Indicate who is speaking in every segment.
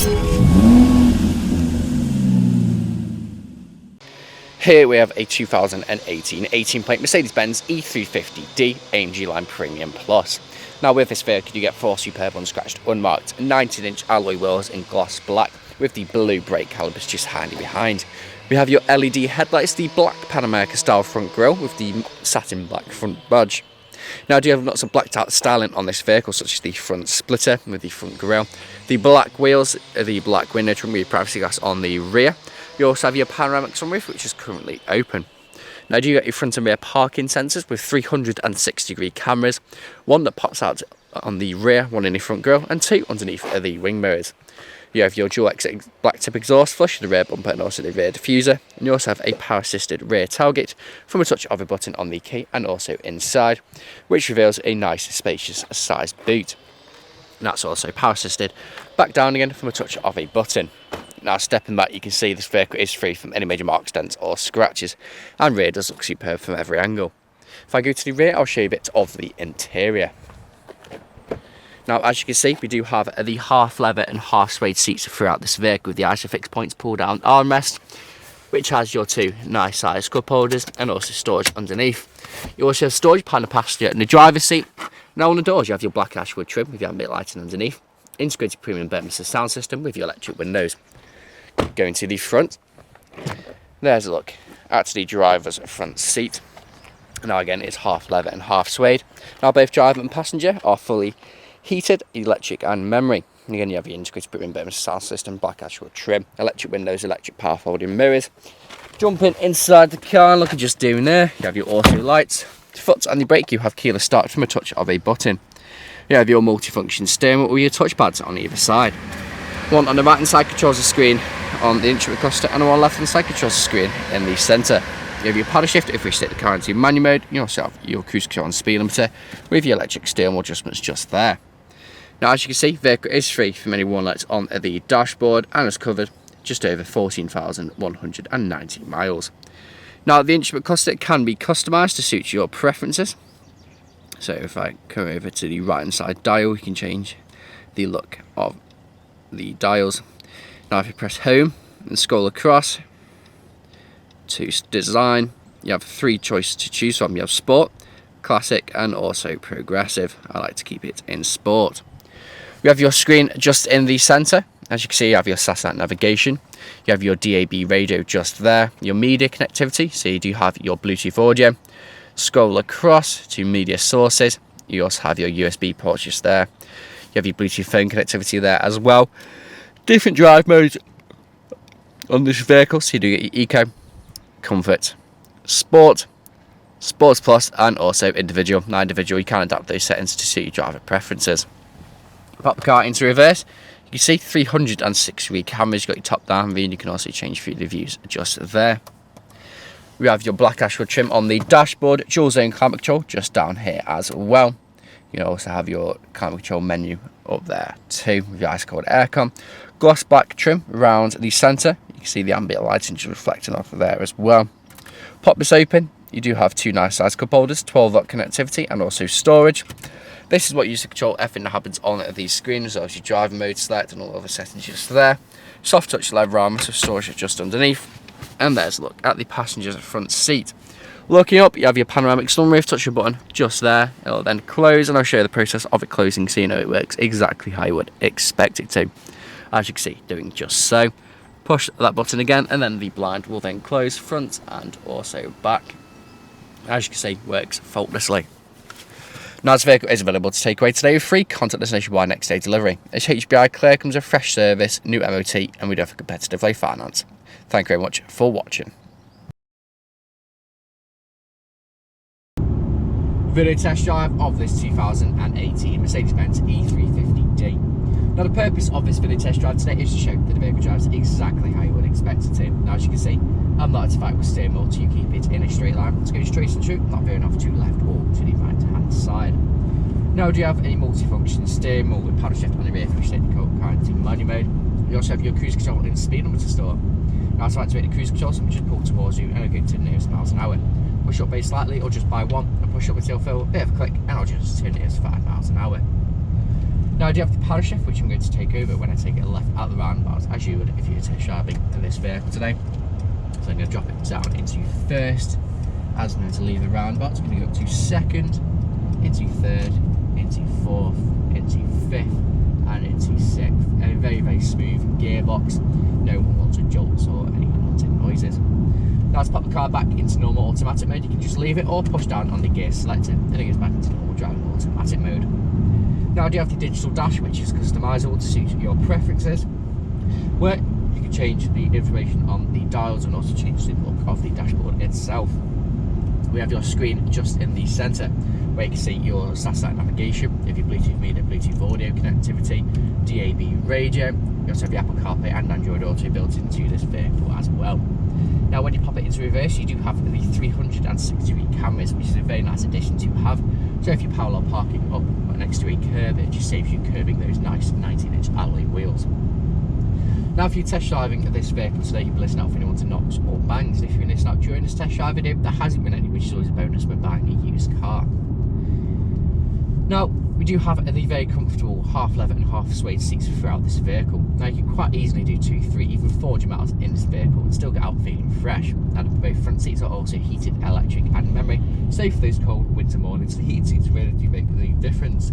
Speaker 1: Here we have a 2018 18-plate Mercedes-Benz E350D AMG Line Premium Plus. Now with this vehicle you get 4 superb unscratched, unmarked 19-inch alloy wheels in gloss black with the blue brake calipers just handy behind. We have your LED headlights, the black Panoramic style front grille with the satin black front badge. Now I do have lots of blacked out styling on this vehicle, such as the front splitter with the front grille, the black wheels, the black window trim with privacy glass on the rear. You also have your panoramic sunroof, which is currently open. Now you get your front and rear parking sensors with 360-degree cameras, one that pops out on the rear, one in the front grille, and 2 underneath the wing mirrors. You have your dual exit black tip exhaust flush, the rear bumper and also the rear diffuser, and you also have a power assisted rear tailgate from a touch of a button on the key and also inside, which reveals a nice spacious sized boot. And that's also power assisted back down again from a touch of a button. Now stepping back, you can see this vehicle is free from any major marks, dents or scratches, and rear does look superb from every angle. If I go to the rear, I'll show you a bit of the interior. Now as you can see, we do have the half leather and half suede seats throughout this vehicle with the Isofix points pull down armrest, which has your 2 nice sized cup holders and also storage underneath. You also have storage behind the passenger and the driver's seat. Now on the doors you have your black ashwood trim with your ambient lighting underneath, integrated premium Burmester sound system with your electric windows. Going to the front, there's a look at the driver's front seat. Now again, it's half leather and half suede. Now both driver and passenger are fully heated, electric and memory. And again, you have your integrated premium Burmester sound system, black ashwood trim, electric windows, electric power folding mirrors. Jumping inside the car, look at just doing there, you have your auto lights. Foot and the brake, you have keyless start from a touch of a button. You have your multifunction steering wheel with your touch pads on either side. One on the right hand side controls the screen on the instrument cluster, and on the left hand side controls the screen in the centre. You have your paddle shift if we stick the car into manual mode. You also have your cruise control and speed limiter with your electric steering wheel adjustments just there. Now as you can see, the vehicle is free from any warning lights on the dashboard and is covered just over 14,190 miles. Now the instrument cluster can be customised to suit your preferences. So if I go over to the right hand side dial, we can change the look of the dials. Now if you press home and scroll across to design, you have 3 choices to choose from. You have sport, classic and also progressive. I like to keep it in sport. You have your screen just in the centre. As you can see, you have your satellite navigation. You have your DAB radio just there, your media connectivity, so you do have your Bluetooth audio. Scroll across to media sources. You also have your USB ports just there. You have your Bluetooth phone connectivity there as well. Different drive modes on this vehicle, so you do get your Eco, Comfort, Sport, Sports Plus and also Individual. Now individual, you can adapt those settings to suit your driver preferences. Pop the car into reverse, you can see 360-degree cameras. You've got your top down view and you can also change through the views just there. We have your black ashwood trim on the dashboard, dual zone climate control just down here as well. You also have your climate control menu up there too with your ice cold aircon. Gloss black trim around the centre. You can see the ambient lighting just reflecting off of there as well. Pop this open, you do have 2 nice size cup holders, 12-volt connectivity and also storage. This is what you use to control everything that happens on these screens, as your driver mode select and all other settings just there. Soft touch leather armor, so storage just underneath. And there's a look at the passenger's front seat. Looking up, you have your panoramic sunroof, touch your button just there. It'll then close, and I'll show you the process of it closing so you know it works exactly how you would expect it to. As you can see, doing just so. Push that button again, and then the blind will then close front and also back. As you can see, works faultlessly. Now this vehicle is available to take away today with free contactless nationwide next day delivery. It's HBI clear, comes with fresh service, new MOT, and we do have a competitive low finance. Thank you very much for watching. Video test drive of this 2018 Mercedes-Benz E350D. Now the purpose of this video test drive today is to show that the vehicle drives exactly how you would expect it to. Now as you can see, I'm not artifact with steering wheel to keep it in a straight line. Let's go straight and true, not veering off to the left or to the right hand side. Now do you have a multifunction steering wheel with paddle shift on the rear if you take the car into manual mode. You also have your cruise control and speed limiter store. Now to activate the cruise control, simply just pull towards you and it'll go to the nearest miles an hour. Push up base slightly or just by 1 and push up until fill, bit of a click and I'll just turn it to 5 miles an hour. Now I do have the power shift, which I'm going to take over when I take it left out the roundabout, as you would if you were test driving this vehicle today. So I'm going to drop it down into first, as I'm going to leave the roundabout. It's going to go up to second, into third, into fourth, into fifth, and into sixth. A very, very smooth gearbox. No unwanted jolts or any unwanted noises. Now to pop the car back into normal automatic mode, you can just leave it or push down on the gear selector and it goes back into normal driving automatic mode. Now I do have the digital dash, which is customizable to suit your preferences, where you can change the information on the dials and also change the look of the dashboard itself. We have your screen just in the centre, where you can see your satellite navigation, if your Bluetooth media, Bluetooth audio connectivity, DAB radio. You also have your Apple CarPlay and Android Auto built into this vehicle as well. Now when you pop it into reverse, you do have the 360-degree cameras, which is a very nice addition to have. So if you're parallel parking up next to a curb, it just saves you curbing those nice 19-inch alloy wheels. Now if you're test driving this vehicle today, you'll be listening out for anyone to knocks or bangs. If you're listening out during this test drive video, there hasn't been any, which is always a bonus when buying a used car. Now, we do have the very comfortable half leather and half suede seats throughout this vehicle. Now you can quite easily do 2, 3, even 400 miles in this vehicle and still get out feeling fresh. Now both front seats are also heated, electric and memory, so for those cold winter mornings, the heated seats really do make the difference.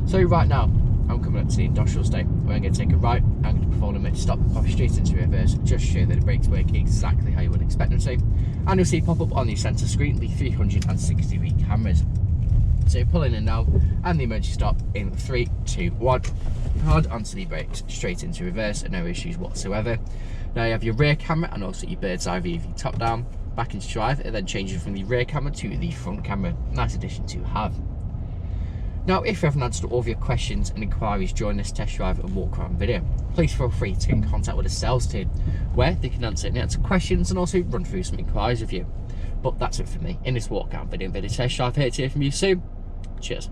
Speaker 1: So right now, I'm coming up to the industrial state, where I'm going to take a right, I'm going to perform a mid stop, pop straight into reverse, just show that the brakes work exactly how you would expect them to. And you'll see pop up on the centre screen the 360-degree cameras. So pulling in now, and the emergency stop in 3, 2, 1. Hard onto the brakes, straight into reverse, and no issues whatsoever. Now you have your rear camera and also your bird's eye view top down. Back into drive, it then changes from the rear camera to the front camera. Nice addition to have. Now if you haven't answered all of your questions and inquiries during this test drive and walk around video, please feel free to get in contact with the sales team, where they can answer questions and also run through some inquiries with you. But that's it for me in this walk around video test drive. Here to hear from you soon. Cheers.